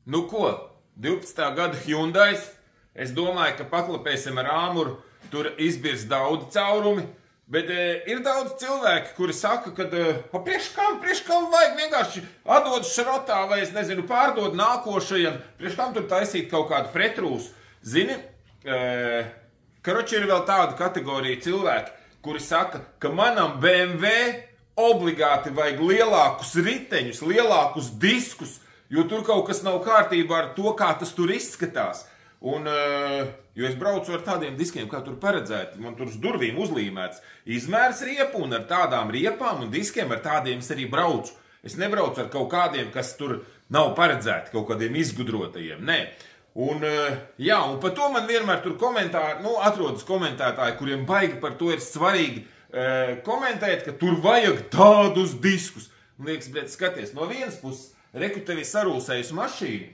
Nu ko, 12. gada Hyundais, es domāju, ka paklapēsim ar āmuru, tur izbirs daudz caurumi, bet ir daudz cilvēki, kuri saka, ka priekš kam vajag vienkārši atdot šrotā vai, es nezinu, pārdot nākošajam, priekš kam tur taisīt kaut kādu pretrūsu. Zini, karoči ir vēl tāda kategorija cilvēki, kuri saka, ka manam BMW obligāti vajag lielākus riteņus, lielākus diskus, jo tur kaut kas nav kārtībā ar to, kā tas tur izskatās. Un, jo es braucu ar tādiem diskiem, kā tur paredzēti, man tur uz durvīm uzlīmēts izmērs riepu, un ar tādām riepām un diskiem ar tādiem es arī braucu. Es nebraucu ar kaut kādiem, kas tur nav paredzēti, kaut kādiem izgudrotajiem, nē. Un, jā, un par to man vienmēr tur komentāri, atrodas komentētāji, kuriem baigi par to ir svarīgi komentēt, ka tur vajag tādus diskus. Un liekas, bet skaties, no vienas puses, reku tevi sarūsējusi mašīnu,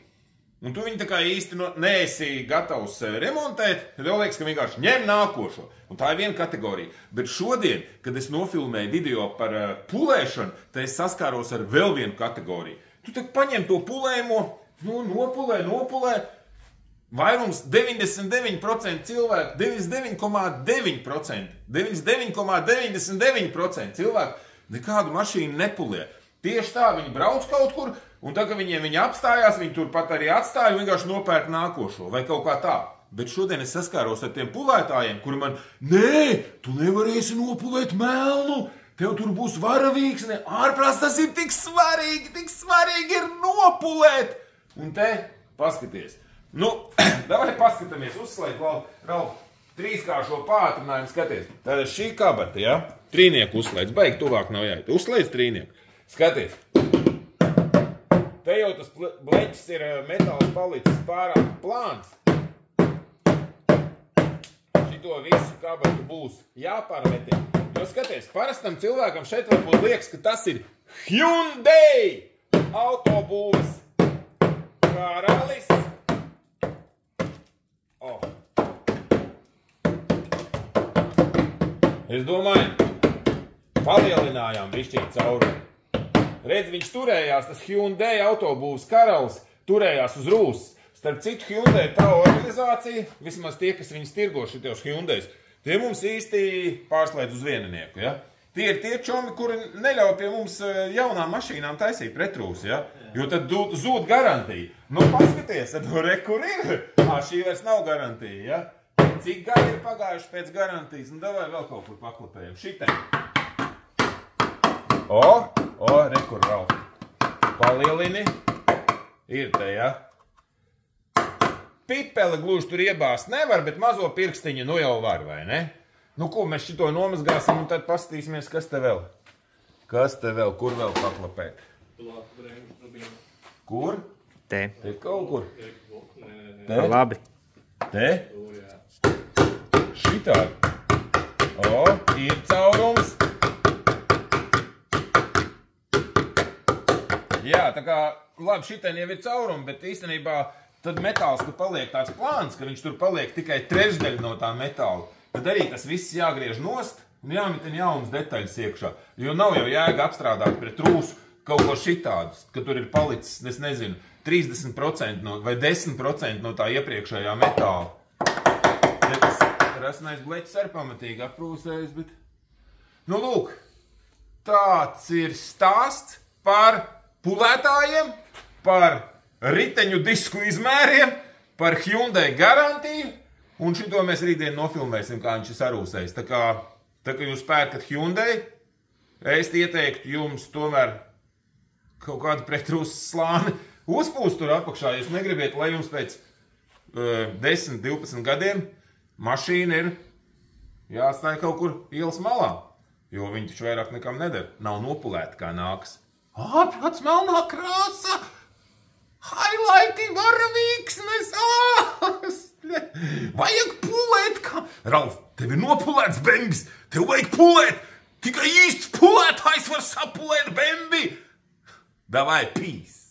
un tu viņu tā kā īsti neesi gatavs remontēt, tad jau liekas, ka vienkārši ņem nākošo. Un tā ir viena kategorija. Bet šodien, kad es nofilmēju video par pulēšanu, tad es saskāros ar vēl vienu kategoriju. Tu tak paņem to pulējumu, nopulē. Vairums 99% cilvēku, 99,99% cilvēku nekādu mašīnu nepulē. Tieši tā, viņi brauc kaut kur, un tā, ka viņi apstājās, viņi turpat arī atstāja un vienkārši nopērk nākošo, vai kaut kā tā. Bet šodien es saskāros ar tiem pulētājiem, kuri man, nē, tu nevarēsi nopulēt melnu, tev tur būs varavīksne, ārprāts tas ir tik svarīgi ir nopulēt. Un te, paskaties. Nu, davai paskatāmies, uzslēdz, Ralf, trīskāršo pātrinājumu, skaties. Tātad šī kabata, ja? Trīnieku uzslēdz, baigi tuvāk nav jāiet. Uzslēdz trīnieku. Skaties. Te jau tas bleķis ir metāls palicis pārāk plāns. Šito visu kabatu būs jāpārmetē. Jo skaties, parastam cilvēkam šeit varbūt liekas, ka tas ir Hyundai autobūves karalis. Es domāju, palielinājām bišķīt caurumu. Redz, viņš turējās, tas Hyundai autobūvas karalis, turējās uz rūsas. Starp citu, Hyundai tā organizācija, vismaz tie, kas viņas tirgo šitos Hyundais, tie mums īsti pārslēdz uz vieninieku, ja? Tie ir tie čomi, kuri neļauj pie mums jaunām mašīnām taisīt pretrūs, ja? Jo tad zūd garantija. Nu, paskaties, tad kur ir? Šī vairs nav garantija, ja? Cik gadi ir pagājuši pēc garantijas, un davai vēl kaut kur paklapējam. Šitai. Rekur, Ralf. Palielini. Ir te, ja? Pipele gluži tur iebāst nevar, bet mazo pirkstiņu nu jau var, vai ne? Nu, ko, mēs šito nomazgāsim un tad paskatīsimies, kas te vēl? Kas te vēl? Kur vēl paklapēt? Kur? Te. Te kaut kur? Te? Labi. Te? Šitā. Ir caurums. Jā, tā kā, labi, šitien jau ir caurumi, bet īstenībā tad metāls, ka paliek tāds plāns, ka viņš tur paliek tikai trešdaļa no tā metāla, tad arī tas viss jāgriež nost un jāmetina jaunas detaļas iekšā. Jo nav jau jēga apstrādāt pret rūsu kaut ko šitādus, ka tur ir palicis, es nezinu, 30% vai 10% no tā iepriekšējā metāla. Tas rasnais bleķis arī pamatīgi aprūsējis, bet... Nu, lūk, tāds ir stāsts par pulētājiem, par riteņu disku izmēriem, par Hyundai garantiju, un šito mēs rītdien nofilmēsim, kā viņš ir sarūsējis. Tā kā jūs pērkat Hyundai, es ieteiktu jums tomēr kaut kādu pretrūsas slāni uzpūst tur apakšā. Jūs negribiet, lai jums pēc 10, 12 gadiem mašīna ir jāatstāja kaut kur ielas malā, jo viņi taču vairāk nekam nedara. Nav nopulēti, kā nākas. Pats melnā krāsa! Highlighti, varavīksnes! Vajag pulēt kā... Ralf, tev ir nopulēts bembis! Tev vajag pulēt! Tikai īsts pulētājs var sapulēt bembi! Davai, peace!